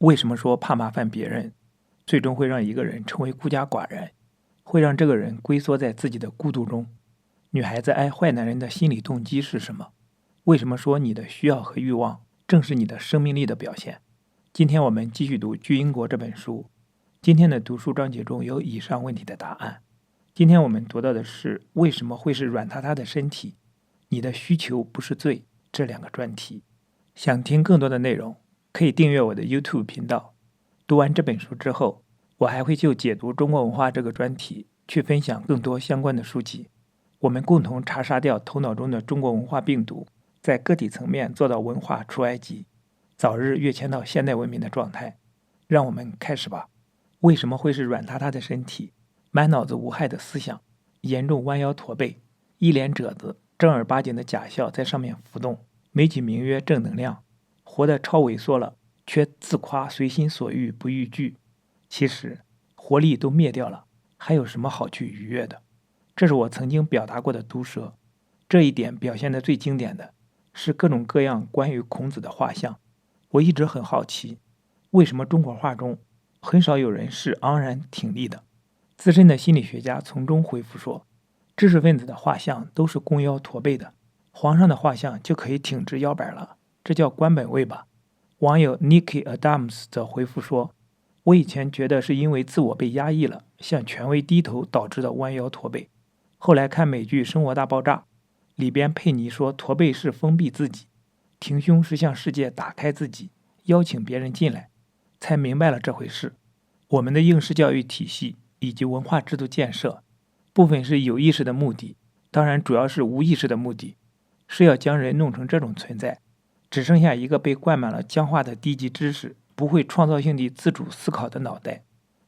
为什么说怕麻烦别人，最终会让一个人成为孤家寡人，会让这个人龟缩在自己的孤独中？女孩子爱坏男人的心理动机是什么？为什么说你的需要和欲望正是你的生命力的表现？今天我们继续读《巨婴国》这本书。今天的读书章节中有以上问题的答案。今天我们读到的是为什么会是软塌塌的身体？你的需求不是罪这两个专题。想听更多的内容，可以订阅我的 YouTube 频道。读完这本书之后，我还会就解读中国文化这个专题去分享更多相关的书籍。我们共同查杀掉头脑中的中国文化病毒，在个体层面做到文化出埃及，早日跃迁到现代文明的状态。让我们开始吧。为什么会是软塌塌的身体？满脑子无害的思想，严重弯腰驼背，一脸褶子，正儿八经的假笑在上面浮动，美其名曰正能量，活得超萎缩了，却自夸随心所欲不逾矩。其实活力都灭掉了，还有什么好去愉悦的？这是我曾经表达过的毒舌。这一点表现得最经典的是各种各样关于孔子的画像。我一直很好奇，为什么中国画中很少有人是昂然挺立的？资深的心理学家从中回复说，知识分子的画像都是弓腰驼背的，皇上的画像就可以挺直腰板了，这叫官本位吧。网友 Nicky Adams 则回复说，我以前觉得是因为自我被压抑了，向权威低头导致的弯腰驼背，后来看美剧《生活大爆炸》，里边佩妮说驼背是封闭自己，挺胸是向世界打开自己，邀请别人进来，才明白了这回事。我们的应试教育体系以及文化制度建设，部分是有意识的目的，当然主要是无意识的目的，是要将人弄成这种存在，只剩下一个被灌满了僵化的低级知识，不会创造性地自主思考的脑袋。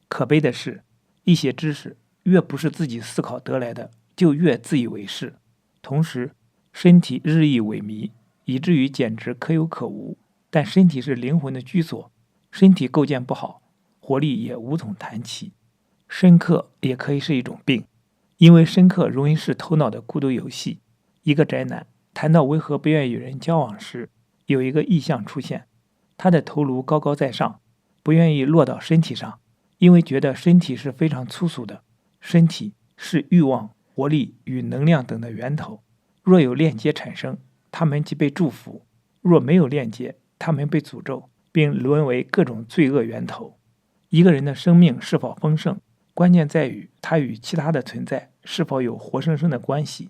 可悲的是，一些知识越不是自己思考得来的，就越自以为是，同时身体日益萎靡，以至于简直可有可无。但身体是灵魂的居所，身体构建不好，活力也无从谈起。深刻也可以是一种病，因为深刻容易是头脑的孤独游戏。一个宅男谈到为何不愿与人交往时，有一个意象出现，他的头颅高高在上，不愿意落到身体上，因为觉得身体是非常粗俗的，身体是欲望、活力与能量等的源头，若有链接产生，他们即被祝福；若没有链接，他们被诅咒，并沦为各种罪恶源头。一个人的生命是否丰盛，关键在于他与其他的存在是否有活生生的关系。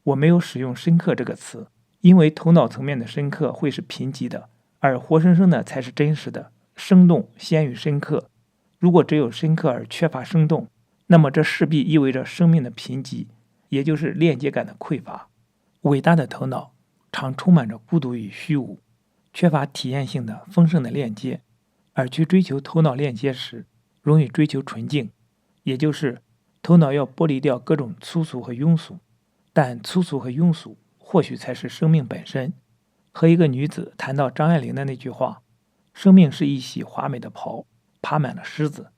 我没有使用深刻这个词，因为头脑层面的深刻会是贫瘠的，而活生生的才是真实的，生动先于深刻。如果只有深刻而缺乏生动，那么这势必意味着生命的贫瘠，也就是链接感的匮乏。伟大的头脑常充满着孤独与虚无，缺乏体验性的丰盛的链接，而去追求头脑链接时，容易追求纯净，也就是头脑要剥离掉各种粗俗和庸俗，但粗俗和庸俗或许才是生命本身。和一个女子谈到张爱玲的那句话，生命是一袭华美的袍，爬满了虱子。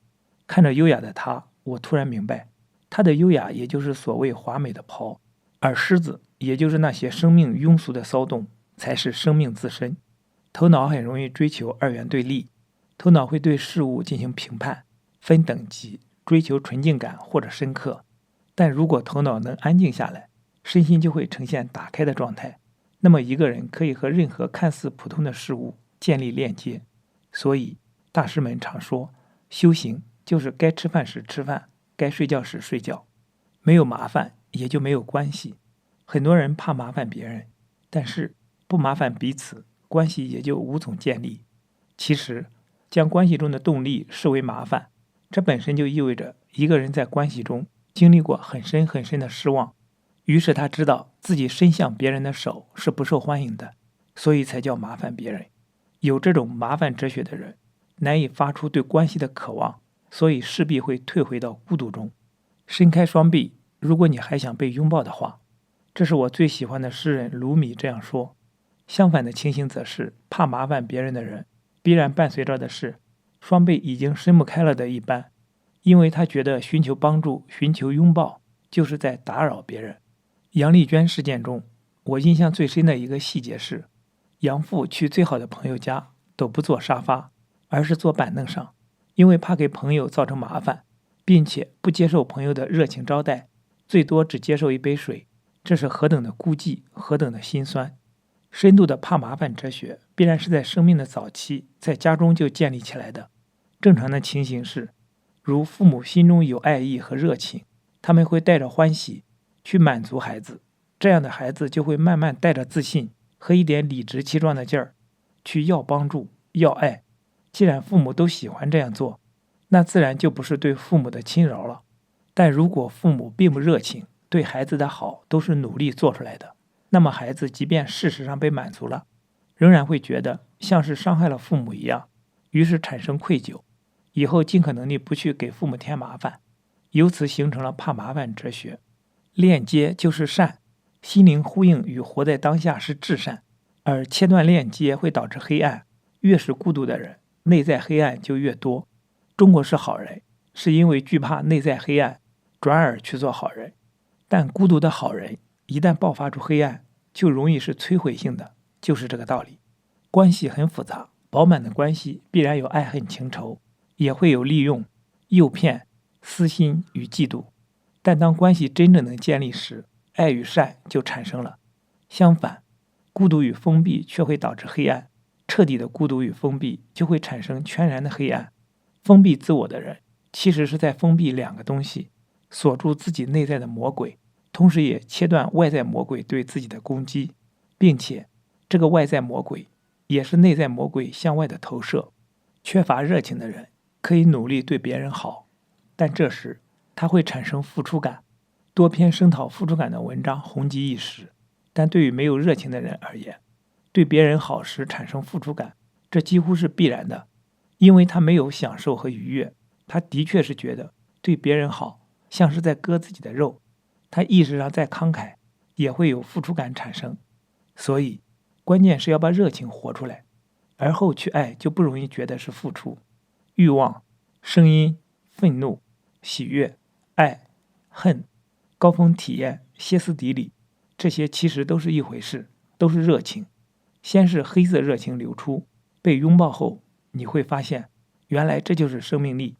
看着优雅的她，我突然明白，她的优雅也就是所谓华美的袍，而虱子也就是那些生命庸俗的骚动，才是生命自身。头脑很容易追求二元对立，头脑会对事物进行评判，分等级，追求纯净感或者深刻。但如果头脑能安静下来，身心就会呈现打开的状态，那么一个人可以和任何看似普通的事物建立链接。所以大师们常说，修行就是该吃饭时吃饭，该睡觉时睡觉，没有麻烦也就没有关系。很多人怕麻烦别人，但是不麻烦彼此，关系也就无从建立。其实将关系中的动力视为麻烦，这本身就意味着一个人在关系中经历过很深很深的失望，于是他知道自己伸向别人的手是不受欢迎的，所以才叫麻烦别人。有这种麻烦哲学的人，难以发出对关系的渴望，所以势必会退回到孤独中。伸开双臂，如果你还想被拥抱的话。这是我最喜欢的诗人鲁米这样说。相反的情形则是，怕麻烦别人的人必然伴随着的是双臂已经伸不开了的一般，因为他觉得寻求帮助、寻求拥抱就是在打扰别人。杨丽娟事件中，我印象最深的一个细节是，杨父去最好的朋友家都不坐沙发，而是坐板凳上，因为怕给朋友造成麻烦，并且不接受朋友的热情招待，最多只接受一杯水，这是何等的孤寂，何等的心酸。深度的怕麻烦哲学必然是在生命的早期在家中就建立起来的。正常的情形是，如父母心中有爱意和热情，他们会带着欢喜去满足孩子，这样的孩子就会慢慢带着自信和一点理直气壮的劲儿去要帮助要爱。既然父母都喜欢这样做，那自然就不是对父母的侵扰了。但如果父母并不热情，对孩子的好都是努力做出来的，那么孩子即便事实上被满足了，仍然会觉得像是伤害了父母一样，于是产生愧疚，以后尽可能地不去给父母添麻烦，由此形成了怕麻烦哲学。链接就是善，心灵呼应与活在当下是至善，而切断链接会导致黑暗，越是孤独的人，内在黑暗就越多。中国是好人，是因为惧怕内在黑暗，转而去做好人。但孤独的好人一旦爆发出黑暗，就容易是摧毁性的，就是这个道理。关系很复杂，饱满的关系必然有爱恨情仇，也会有利用、诱骗、私心与嫉妒。但当关系真正能建立时，爱与善就产生了。相反，孤独与封闭却会导致黑暗，彻底的孤独与封闭就会产生全然的黑暗。封闭自我的人，其实是在封闭两个东西，锁住自己内在的魔鬼，同时也切断外在魔鬼对自己的攻击，并且这个外在魔鬼也是内在魔鬼向外的投射。缺乏热情的人可以努力对别人好，但这时他会产生付出感，多篇声讨付出感的文章红极一时。但对于没有热情的人而言，对别人好时产生付出感，这几乎是必然的，因为他没有享受和愉悦，他的确是觉得对别人好像是在割自己的肉，他意识上再慷慨也会有付出感产生。所以关键是要把热情活出来，而后去爱就不容易觉得是付出。欲望、声音、愤怒、喜悦、爱、恨、高峰体验、歇斯底里，这些其实都是一回事，都是热情。先是黑色热情流出，被拥抱后，你会发现原来这就是生命力。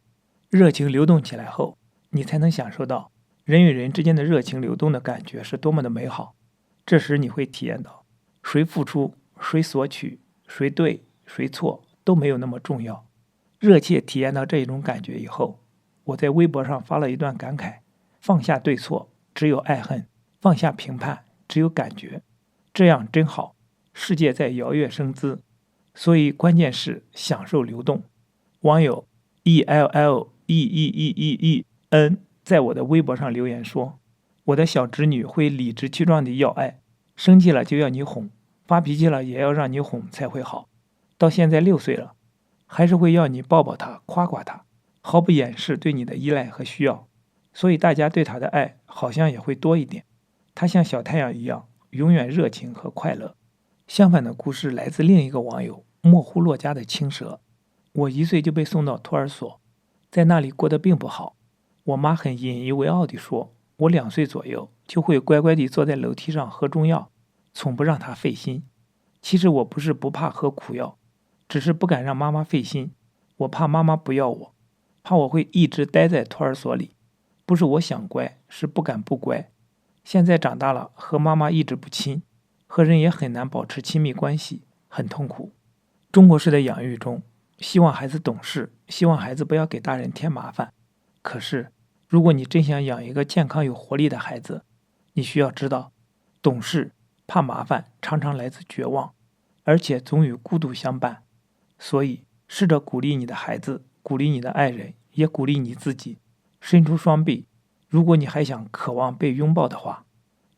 热情流动起来后，你才能享受到人与人之间的热情流动的感觉是多么的美好。这时你会体验到，谁付出，谁索取，谁对，谁错都没有那么重要。热切体验到这一种感觉以后，我在微博上发了一段感慨：放下对错，只有爱恨；放下评判，只有感觉。这样真好，世界在摇跃生姿。所以关键是享受流动。网友 ELLEEEEEN 在我的微博上留言说，我的小侄女会理直气壮地要爱，生气了就要你哄，发脾气了也要让你哄才会好。到现在6岁了，还是会要你抱抱她，夸夸她，毫不掩饰对你的依赖和需要。所以大家对她的爱好像也会多一点。她像小太阳一样，永远热情和快乐。相反的故事来自另一个网友莫呼洛家的青蛇。我1岁就被送到托儿所，在那里过得并不好。我妈很引以为傲地说，我2岁左右就会乖乖地坐在楼梯上喝中药，从不让她费心。其实我不是不怕喝苦药，只是不敢让妈妈费心。我怕妈妈不要我，怕我会一直待在托儿所里。不是我想乖，是不敢不乖。现在长大了，和妈妈一直不亲，和人也很难保持亲密关系，很痛苦。中国式的养育中，希望孩子懂事，希望孩子不要给大人添麻烦。可是，如果你真想养一个健康有活力的孩子，你需要知道，懂事、怕麻烦常常来自绝望，而且总与孤独相伴。所以，试着鼓励你的孩子，鼓励你的爱人，也鼓励你自己，伸出双臂。如果你还想渴望被拥抱的话，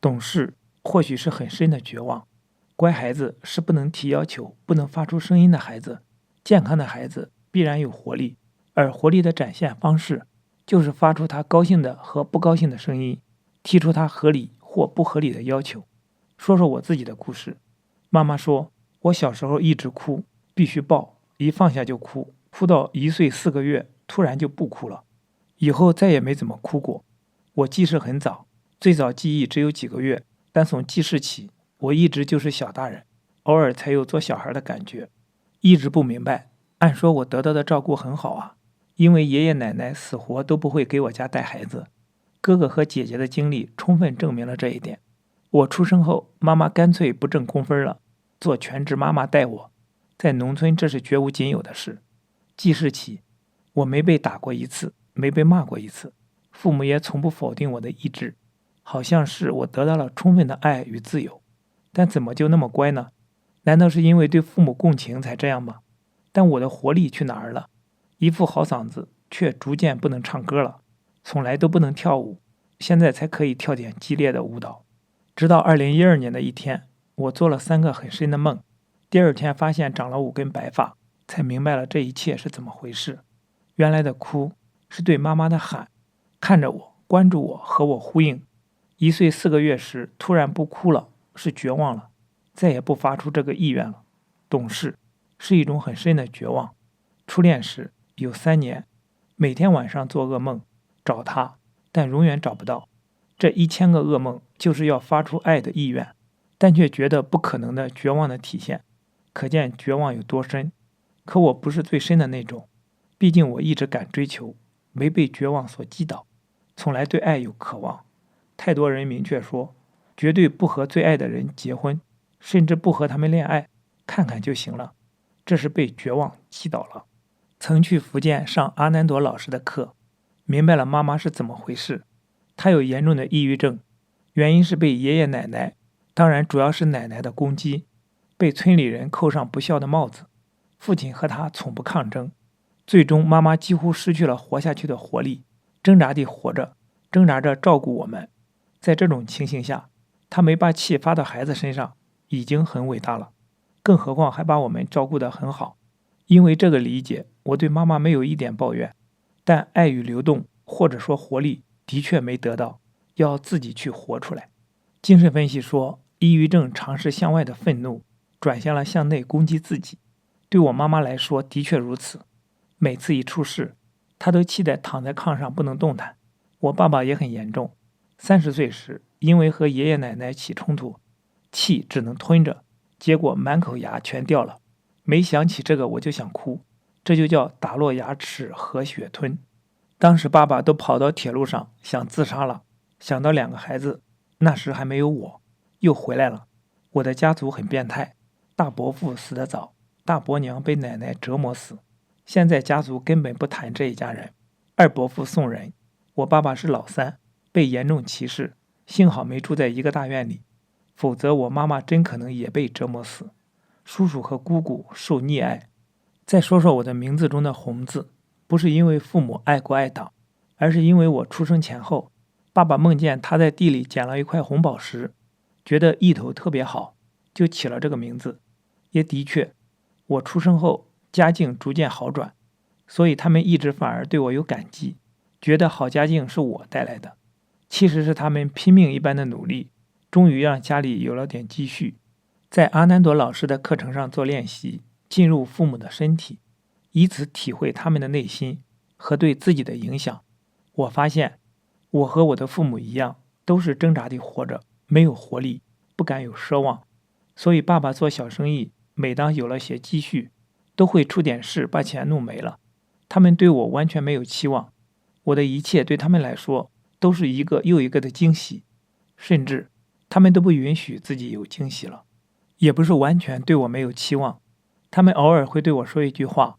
懂事或许是很深的绝望。乖孩子是不能提要求、不能发出声音的孩子。健康的孩子必然有活力，而活力的展现方式就是发出他高兴的和不高兴的声音，提出他合理或不合理的要求。说说我自己的故事。妈妈说，我小时候一直哭，必须抱，一放下就哭，哭到1岁4个月，突然就不哭了，以后再也没怎么哭过。我记事很早，最早记忆只有几个月，但从记事起，我一直就是小大人，偶尔才有做小孩的感觉。一直不明白，按说我得到的照顾很好啊，因为爷爷奶奶死活都不会给我家带孩子。哥哥和姐姐的经历充分证明了这一点。我出生后，妈妈干脆不挣工分了，做全职妈妈带我。在农村这是绝无仅有的事。记事起，我没被打过一次，没被骂过一次，父母也从不否定我的意志，好像是我得到了充分的爱与自由。但怎么就那么乖呢？难道是因为对父母共情才这样吗？但我的活力去哪儿了？一副好嗓子，却逐渐不能唱歌了，从来都不能跳舞，现在才可以跳点激烈的舞蹈。直到2012年的一天，我做了3个很深的梦，第二天发现长了5根白发，才明白了这一切是怎么回事。原来的哭是对妈妈的喊，看着我，关注我，和我呼应。1岁4个月时突然不哭了，是绝望了，再也不发出这个意愿了。懂事是一种很深的绝望。初恋时有3年，每天晚上做噩梦，找他，但永远找不到。这1000个噩梦就是要发出爱的意愿，但却觉得不可能的绝望的体现，可见绝望有多深。可我不是最深的那种，毕竟我一直敢追求，没被绝望所击倒，从来对爱有渴望。太多人明确说，绝对不和最爱的人结婚，甚至不和他们恋爱，看看就行了，这是被绝望击倒了。曾去福建上阿南朵老师的课，明白了妈妈是怎么回事。她有严重的抑郁症，原因是被爷爷奶奶，当然主要是奶奶的攻击，被村里人扣上不孝的帽子。父亲和她从不抗争，最终妈妈几乎失去了活下去的活力，挣扎地活着，挣扎着照顾我们。在这种情形下，她没把气发到孩子身上，已经很伟大了，更何况还把我们照顾得很好。因为这个理解，我对妈妈没有一点抱怨，但爱与流动，或者说活力，的确没得到，要自己去活出来。精神分析说，抑郁症常是向外的愤怒转向了向内攻击自己。对我妈妈来说的确如此，每次一出事，她都气得躺在炕上不能动弹。我爸爸也很严重，30岁时因为和爷爷奶奶起冲突，气只能吞着，结果满口牙全掉了。没想起这个我就想哭，这就叫打落牙齿和血吞。当时爸爸都跑到铁路上想自杀了，想到2个孩子，那时还没有我，又回来了。我的家族很变态，大伯父死得早，大伯娘被奶奶折磨死，现在家族根本不谈这一家人。二伯父送人，我爸爸是老3，被严重歧视，幸好没住在一个大院里，否则我妈妈真可能也被折磨死。叔叔和姑姑受溺爱。再说说我的名字中的红字，不是因为父母爱国爱党，而是因为我出生前后，爸爸梦见他在地里捡了一块红宝石，觉得意头特别好，就起了这个名字。也的确，我出生后家境逐渐好转，所以他们一直反而对我有感激，觉得好家境是我带来的。其实是他们拼命一般的努力，终于让家里有了点积蓄。在阿南朵老师的课程上做练习，进入父母的身体，以此体会他们的内心和对自己的影响。我发现，我和我的父母一样，都是挣扎地活着，没有活力，不敢有奢望。所以爸爸做小生意，每当有了些积蓄，都会出点事把钱弄没了。他们对我完全没有期望，我的一切对他们来说都是一个又一个的惊喜，甚至他们都不允许自己有惊喜了。也不是完全对我没有期望，他们偶尔会对我说一句话，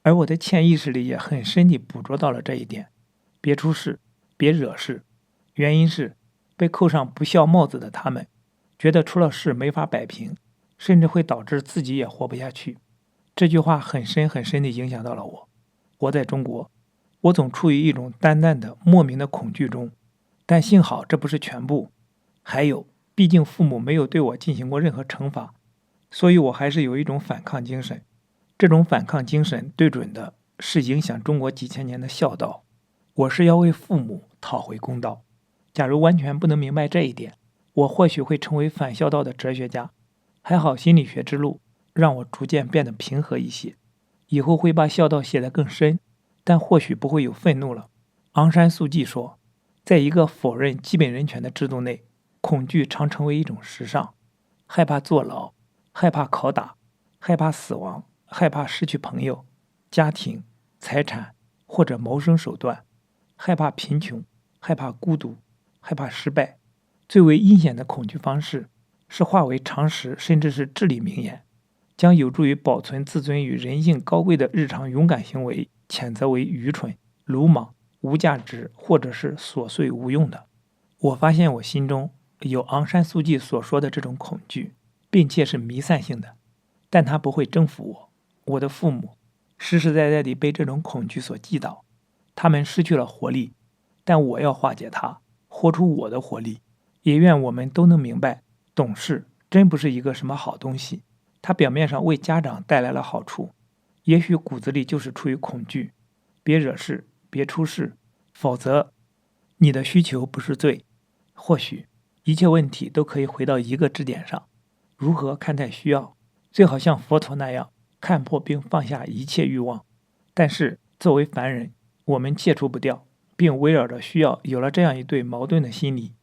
而我的潜意识里也很深地捕捉到了这一点：别出事，别惹事。原因是被扣上不孝帽子的他们，觉得出了事没法摆平，甚至会导致自己也活不下去。这句话很深很深地影响到了我。活在中国，我总处于一种淡淡的莫名的恐惧中，但幸好这不是全部，还有毕竟父母没有对我进行过任何惩罚，所以我还是有一种反抗精神。这种反抗精神对准的是影响中国几千年的孝道。我是要为父母讨回公道。假如完全不能明白这一点，我或许会成为反孝道的哲学家。还好心理学之路让我逐渐变得平和一些，以后会把孝道写得更深，但或许不会有愤怒了。昂山素季说，在一个否认基本人权的制度内，恐惧常成为一种时尚，害怕坐牢，害怕拷打，害怕死亡，害怕失去朋友，家庭、财产或者谋生手段，害怕贫穷，害怕孤独，害怕失败。最为阴险的恐惧方式是化为常识，甚至是至理名言，将有助于保存自尊与人性高贵的日常勇敢行为谴责为愚蠢、鲁莽、无价值或者是琐碎无用的。我发现我心中有昂山素季所说的这种恐惧，并且是弥散性的，但它不会征服我。我的父母实实在在地被这种恐惧所击倒，他们失去了活力，但我要化解它，活出我的活力。也愿我们都能明白，懂事真不是一个什么好东西，它表面上为家长带来了好处，也许骨子里就是出于恐惧。别惹事，别出事，否则你的需求不是罪。或许一切问题都可以回到一个支点上，如何看待需要，最好像佛陀那样看破并放下一切欲望。但是作为凡人，我们戒除不掉，并围绕着需要有了这样一对矛盾的心理。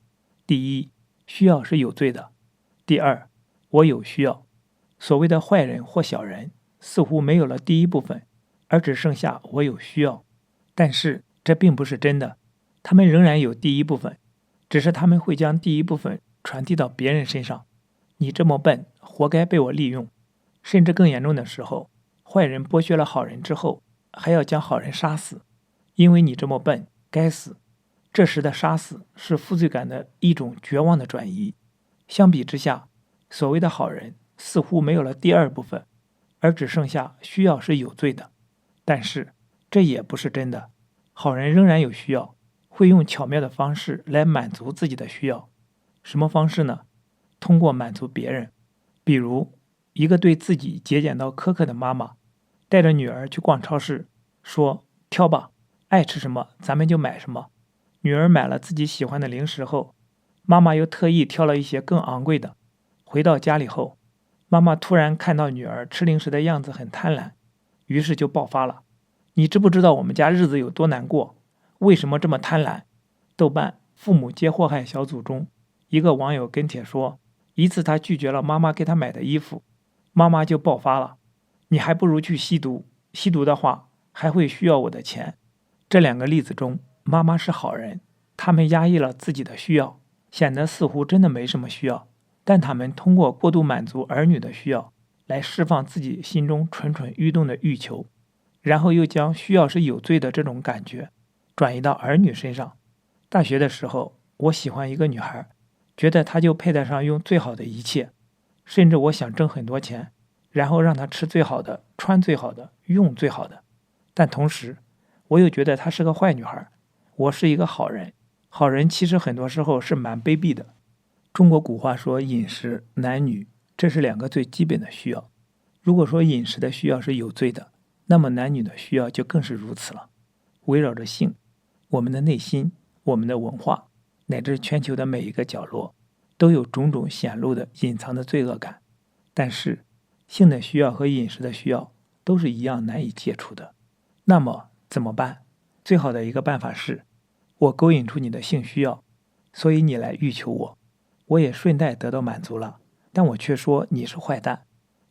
第一，需要是有罪的；第二，我有需要。所谓的坏人或小人似乎没有了第一部分，而只剩下我有需要。但是这并不是真的，他们仍然有第一部分，只是他们会将第一部分传递到别人身上。你这么笨，活该被我利用。甚至更严重的时候，坏人剥削了好人之后，还要将好人杀死，因为你这么笨，该死。这时的杀死是负罪感的一种绝望的转移。相比之下，所谓的好人似乎没有了第二部分，而只剩下需要是有罪的。但是这也不是真的，好人仍然有需要，会用巧妙的方式来满足自己的需要。什么方式呢？通过满足别人。比如一个对自己节俭到苛刻的妈妈，带着女儿去逛超市，说挑吧，爱吃什么咱们就买什么。女儿买了自己喜欢的零食后，妈妈又特意挑了一些更昂贵的。回到家里后，妈妈突然看到女儿吃零食的样子很贪婪，于是就爆发了：你知不知道我们家日子有多难过？为什么这么贪婪？豆瓣父母皆祸害小组中，一个网友跟帖说，一次他拒绝了妈妈给他买的衣服，妈妈就爆发了：你还不如去吸毒，吸毒的话还会需要我的钱。这两个例子中，妈妈是好人，他们压抑了自己的需要，显得似乎真的没什么需要，但他们通过过度满足儿女的需要，来释放自己心中蠢蠢欲动的欲求，然后又将需要是有罪的这种感觉转移到儿女身上。大学的时候，我喜欢一个女孩，觉得她就配得上用最好的一切，甚至我想挣很多钱，然后让她吃最好的，穿最好的，用最好的。但同时我又觉得她是个坏女孩，我是一个好人。好人其实很多时候是蛮卑鄙的。中国古话说饮食、男女，这是两个最基本的需要。如果说饮食的需要是有罪的，那么男女的需要就更是如此了。围绕着性，我们的内心、我们的文化，乃至全球的每一个角落，都有种种显露的隐藏的罪恶感。但是性的需要和饮食的需要都是一样难以戒除的。那么怎么办？最好的一个办法是，我勾引出你的性需要，所以你来欲求我，我也顺带得到满足了，但我却说你是坏蛋。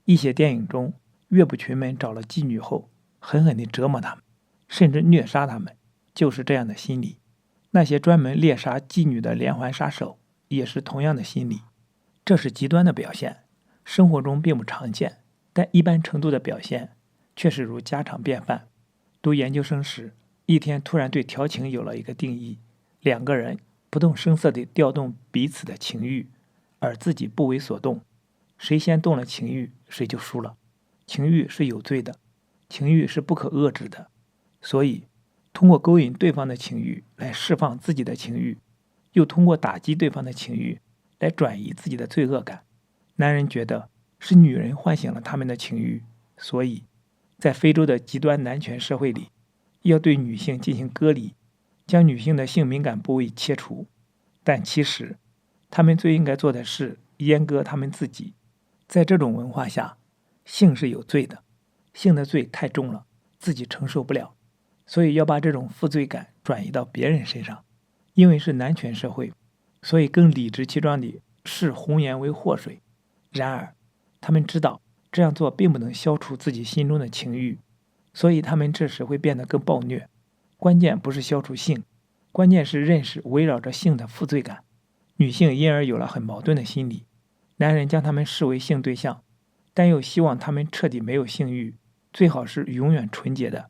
一些电影中，岳不群们找了妓女后，狠狠地折磨他们，甚至虐杀他们，就是这样的心理。那些专门猎杀妓女的连环杀手，也是同样的心理。这是极端的表现，生活中并不常见，但一般程度的表现却是如家常便饭。读研究生时，一天突然对调情有了一个定义：两个人不动声色地调动彼此的情欲，而自己不为所动，谁先动了情欲，谁就输了。情欲是有罪的，情欲是不可遏制的，所以通过勾引对方的情欲来释放自己的情欲，又通过打击对方的情欲来转移自己的罪恶感。男人觉得是女人唤醒了他们的情欲，所以在非洲的极端男权社会里，要对女性进行割礼，将女性的性敏感部位切除。但其实他们最应该做的是阉割他们自己。在这种文化下，性是有罪的，性的罪太重了，自己承受不了，所以要把这种负罪感转移到别人身上。因为是男权社会，所以更理直气壮地视红颜为祸水。然而他们知道这样做并不能消除自己心中的情欲，所以他们这时会变得更暴虐。关键不是消除性，关键是认识围绕着性的负罪感。女性因而有了很矛盾的心理，男人将他们视为性对象，但又希望他们彻底没有性欲，最好是永远纯洁的。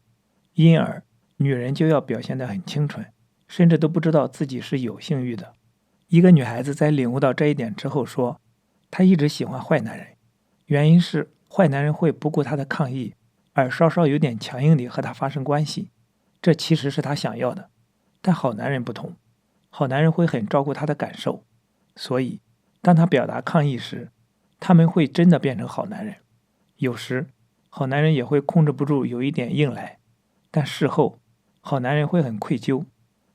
因而女人就要表现得很清纯，甚至都不知道自己是有性欲的。一个女孩子在领悟到这一点之后说，她一直喜欢坏男人，原因是坏男人会不顾她的抗议，而稍稍有点强硬地和她发生关系，这其实是她想要的。但好男人不同，好男人会很照顾她的感受，所以当她表达抗议时，他们会真的变成好男人。有时好男人也会控制不住有一点硬来，但事后好男人会很愧疚，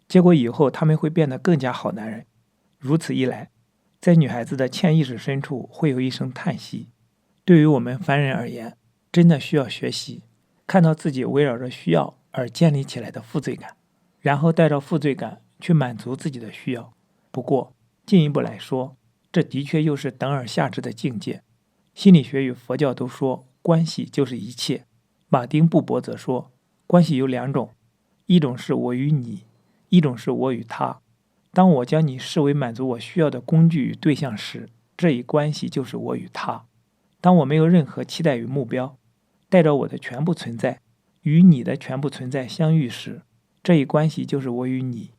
结果以后他们会变得更加好男人。如此一来，在女孩子的潜意识深处会有一声叹息。对于我们凡人而言，真的需要学习看到自己围绕着需要而建立起来的负罪感，然后带着负罪感去满足自己的需要。不过进一步来说，这的确又是等而下之的境界。心理学与佛教都说关系就是一切，马丁布伯则说关系有两种，一种是我与你，一种是我与他。当我将你视为满足我需要的工具与对象时，这一关系就是我与他。当我没有任何期待与目标，带着我的全部存在与你的全部存在相遇时，这一关系就是我与你。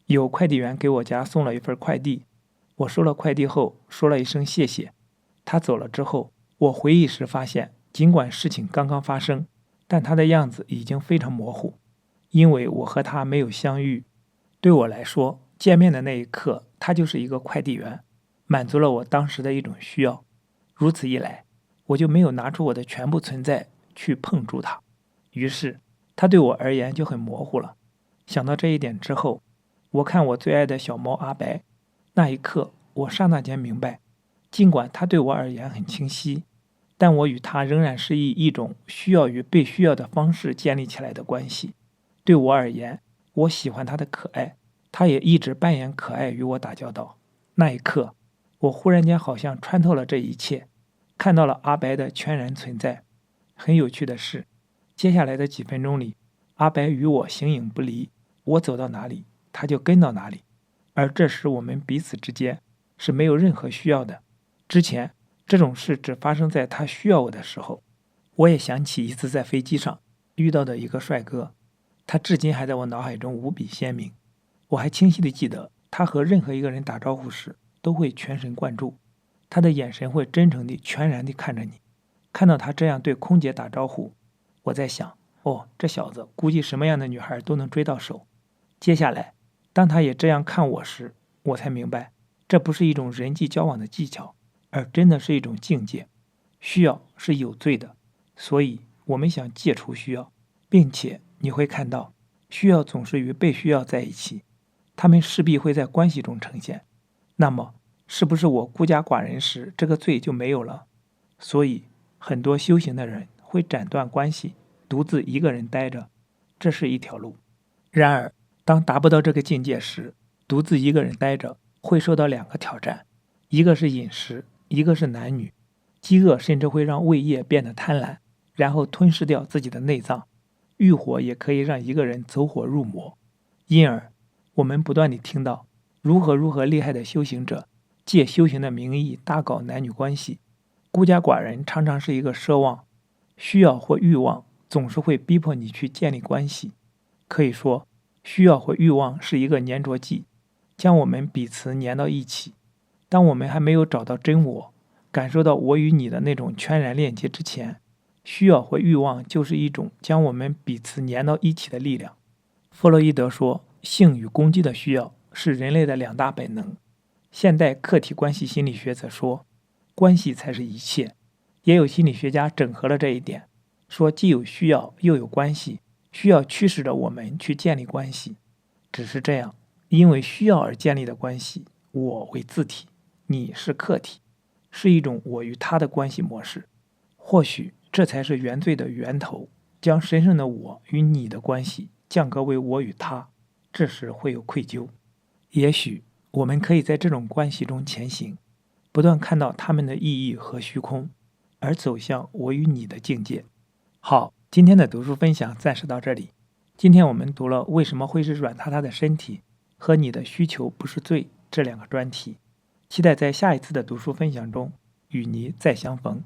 有快递员给我家送了一份快递，我收了快递后说了一声谢谢。他走了之后，我回忆时发现，尽管事情刚刚发生，但他的样子已经非常模糊，因为我和他没有相遇。对我来说，见面的那一刻，他就是一个快递员，满足了我当时的一种需要。如此一来，我就没有拿出我的全部存在去碰触他，于是他对我而言就很模糊了。想到这一点之后，我看我最爱的小猫阿白，那一刻我刹那间明白，尽管他对我而言很清晰，但我与他仍然是以一种需要与被需要的方式建立起来的关系。对我而言，我喜欢他的可爱，他也一直扮演可爱与我打交道。那一刻，我忽然间好像穿透了这一切，看到了阿白的全然存在。很有趣的是，接下来的几分钟里，阿白与我形影不离，我走到哪里，他就跟到哪里。而这时我们彼此之间是没有任何需要的。之前这种事只发生在他需要我的时候。我也想起一次在飞机上遇到的一个帅哥，他至今还在我脑海中无比鲜明。我还清晰地记得，他和任何一个人打招呼时都会全神贯注，他的眼神会真诚地全然地看着你。看到他这样对空姐打招呼，我在想，这小子估计什么样的女孩都能追到手。接下来当他也这样看我时，我才明白，这不是一种人际交往的技巧，而真的是一种境界。需要是有罪的，所以我们想戒除需要，并且你会看到，需要总是与被需要在一起，他们势必会在关系中呈现。那么是不是我孤家寡人时，这个罪就没有了？所以很多修行的人会斩断关系，独自一个人待着，这是一条路。然而当达不到这个境界时，独自一个人待着会受到两个挑战，一个是饮食，一个是男女。饥饿甚至会让胃液变得贪婪，然后吞噬掉自己的内脏。欲火也可以让一个人走火入魔。因而我们不断地听到如何厉害的修行者借修行的名义大搞男女关系。孤家寡人常常是一个奢望，需要或欲望总是会逼迫你去建立关系。可以说，需要或欲望是一个粘着剂，将我们彼此粘到一起。当我们还没有找到真我，感受到我与你的那种全然链接之前，需要或欲望就是一种将我们彼此粘到一起的力量。弗洛伊德说，性与攻击的需要是人类的两大本能。现代客体关系心理学则说，关系才是一切。也有心理学家整合了这一点，说既有需要又有关系，需要驱使着我们去建立关系。只是这样，因为需要而建立的关系，我为自体，你是客体，是一种我与他的关系模式。或许这才是原罪的源头，将神圣的我与你的关系降格为我与他，这时会有愧疚。也许我们可以在这种关系中前行，不断看到他们的意义和虚空，而走向我与你的境界。好，今天的读书分享暂时到这里。今天我们读了为什么会是软塌塌的身体和你的需求不是罪这两个专题，期待在下一次的读书分享中与你再相逢。